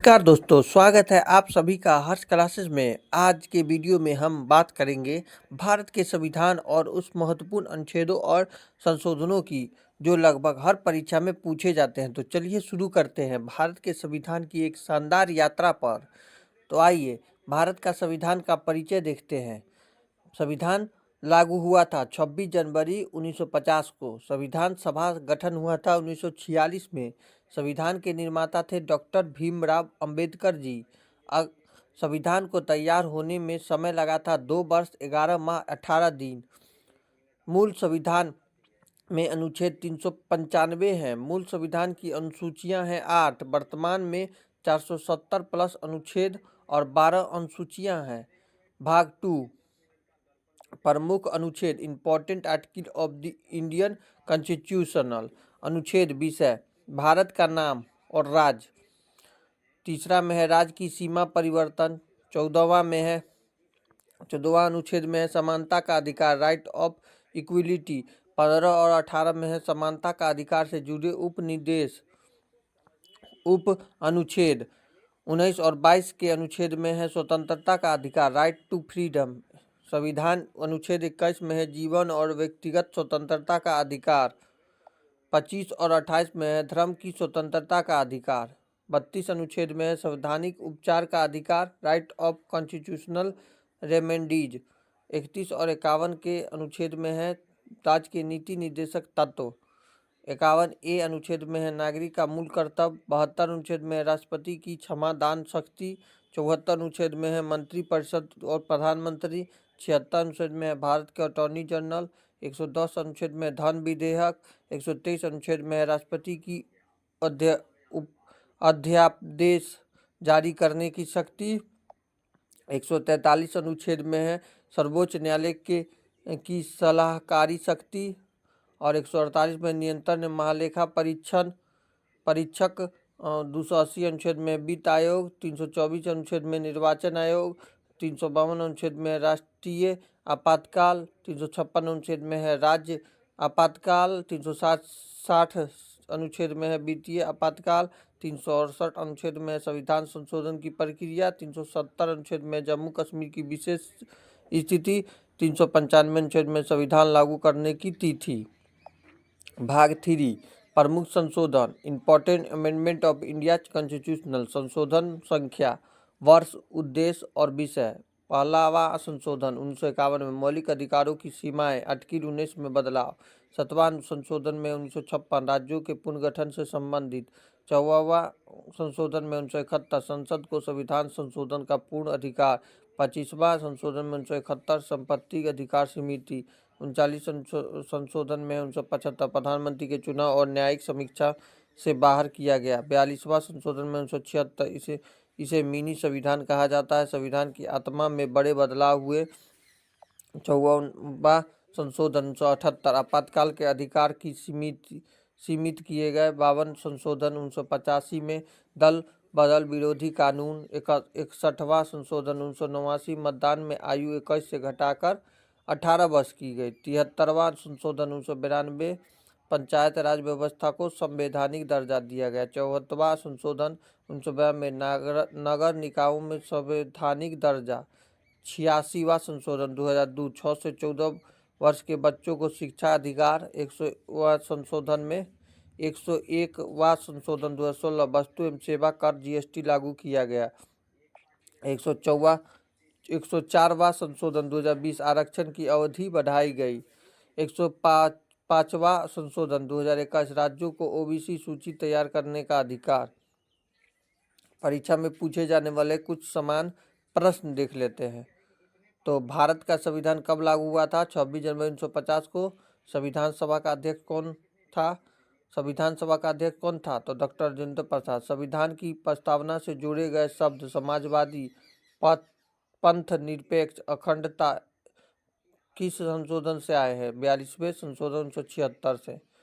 नमस्कार दोस्तों, स्वागत है आप सभी का हर्ष क्लासेस में। आज के वीडियो में हम बात करेंगे भारत के संविधान और उस महत्वपूर्ण अनुच्छेदों और संशोधनों की जो लगभग हर परीक्षा में पूछे जाते हैं। तो चलिए शुरू करते हैं भारत के संविधान की एक शानदार यात्रा पर। तो आइए भारत का संविधान का परिचय देखते हैं। संविधान लागू हुआ था 26 जनवरी 1950 को। संविधान सभा गठन हुआ था 1946 में। संविधान के निर्माता थे डॉक्टर भीमराव अंबेडकर जी। संविधान को तैयार होने में समय लगा था 2 वर्ष 11 माह 18 दिन। मूल संविधान में अनुच्छेद 395 हैं। मूल संविधान की अनुसूचियां हैं 8। वर्तमान में 470 प्लस अनुच्छेद और 12 अनुसूचियां हैं। भाग 2 प्रमुख अनुच्छेद important article of the Indian constitutional. अनुच्छेद विषय भारत का नाम और राज्य। तीसरा में है राज्य की सीमा परिवर्तन। 14वां अनुच्छेद में है समानता का अधिकार, राइट ऑफ इक्वलिटी। 15 और 18 में है समानता का अधिकार से जुड़े उप अनुच्छेद। 19 और 22 के अनुच्छेद में है स्वतंत्रता का अधिकार, राइट टू फ्रीडम। संविधान अनुच्छेद 21 में है जीवन और व्यक्तिगत स्वतंत्रता का अधिकार। 25 और 28 में है धर्म की स्वतंत्रता का अधिकार। 32 अनुच्छेद में है संवैधानिक उपचार का अधिकार, राइट ऑफ कॉन्स्टिट्यूशनल रेमेडीज। 31 और 51 के अनुच्छेद में है राज्य के नीति निर्देशक तत्व। 51 अनुच्छेद में है नागरिक का मूल कर्तव्य। 72 अनुच्छेद में है राष्ट्रपति की क्षमा दान शक्ति। 74 अनुच्छेद में है मंत्रिपरिषद और प्रधानमंत्री। 76 अनुच्छेद में है भारत के अटॉर्नी जनरल। 110 अनुच्छेद में धन विधेयक। 123 अनुच्छेद में है राष्ट्रपति की अध्यादेश जारी करने की शक्ति। 143 अनुच्छेद में है सर्वोच्च न्यायालय की सलाहकारी शक्ति। और 148 में नियंत्रण महालेखा परीक्षक। 280 अनुच्छेद में वित्त आयोग। 324 अनुच्छेद में निर्वाचन आयोग। 352 अनुच्छेद में राष्ट्रीय आपातकाल। 356 अनुच्छेद में है राज्य आपातकाल। 360 अनुच्छेद में है वित्तीय आपातकाल। 368 अनुच्छेद में संविधान संशोधन की प्रक्रिया। 370 अनुच्छेद में जम्मू कश्मीर की विशेष स्थिति। 395 अनुच्छेद में संविधान लागू करने की तिथि। भाग 3 प्रमुख संशोधन important amendment of India constitutional. संशोधन संख्या, वर्ष, उद्देश्य और विषय। पहलावा संशोधन 1951 में मौलिक अधिकारों की सीमाएं, आर्टिकल 19 में बदलाव। 7वां संशोधन में 1956 राज्यों के पुनर्गठन से संबंधित। 14वां संशोधन में 1971 संसद को संविधान संशोधन का पूर्ण अधिकार। 25वां संशोधन में 1971 संपत्ति अधिकार समिति। 39 संशोधन में 1975 प्रधानमंत्री के चुनाव और न्यायिक समीक्षा से बाहर किया गया। 42वां संशोधन में 1976 इसे मिनी संविधान कहा जाता है। संविधान की आत्मा में बड़े बदलाव हुए। 54वां संशोधन 1978 आपातकाल के अधिकार की सीमित किए गए। 52 संशोधन 1985 में दल बदल विरोधी कानून। 61वां संशोधन 1989 मतदान में आयु 21 से घटाकर 18 वर्ष की गई। 73वां संशोधन 1992 पंचायत राज व्यवस्था को संवैधानिक दर्जा दिया गया। 74वां संशोधन 1992 में नगर निकायों में संवैधानिक दर्जा। 86वां संशोधन 2002 6 से 14 वर्ष के बच्चों को शिक्षा अधिकार। 101वां संशोधन में 101वां संशोधन 2016 वस्तु एवं सेवा कर जीएसटी लागू किया गया। 104वां संशोधन 2020 आरक्षण की अवधि बढ़ाई गई। 105वां संशोधन 2021 राज्यों को ओबीसी सूची तैयार करने का अधिकार। परीक्षा में पूछे जाने वाले कुछ समान प्रश्न देख लेते हैं। तो भारत का संविधान कब लागू हुआ था? 26 जनवरी 1950 को। संविधान सभा का अध्यक्ष कौन था? तो डॉक्टर राजेंद्र प्रसाद। संविधान की प्रस्तावना से जोड़े गए शब्द समाजवादी, पंथ निरपेक्ष, अखंडता किस संशोधन से आए हैं? 42वें संशोधन 1976 से।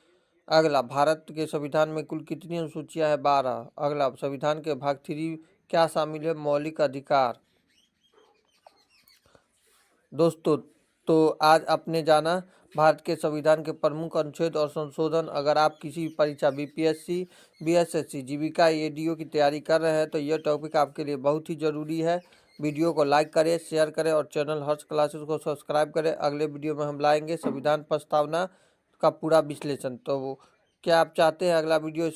अगला, भारत के संविधान में कुल कितनी अनुसूचियां हैं? 12। अगला, संविधान के भाग 3 क्या शामिल है? मौलिक अधिकार। दोस्तों, तो आज आपने जाना भारत के संविधान के प्रमुख अनुच्छेद और संशोधन। अगर आप किसी परीक्षा बीपीएससी, बीएसएससी, जीविका, एडीओ की तैयारी कर रहे हैं तो यह टॉपिक आपके लिए बहुत ही ज़रूरी है। वीडियो को लाइक करें, शेयर करें और चैनल हर्ष क्लासेस को सब्सक्राइब करें। अगले वीडियो में हम लाएंगे संविधान प्रस्तावना का पूरा विश्लेषण। तो क्या आप चाहते हैं अगला वीडियो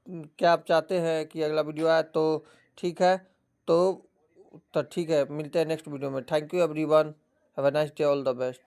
क्या आप चाहते हैं कि अगला वीडियो आए? तो ठीक है, तो ठीक है, मिलते हैं नेक्स्ट वीडियो में। Thank you everyone, have a nice day, all the best.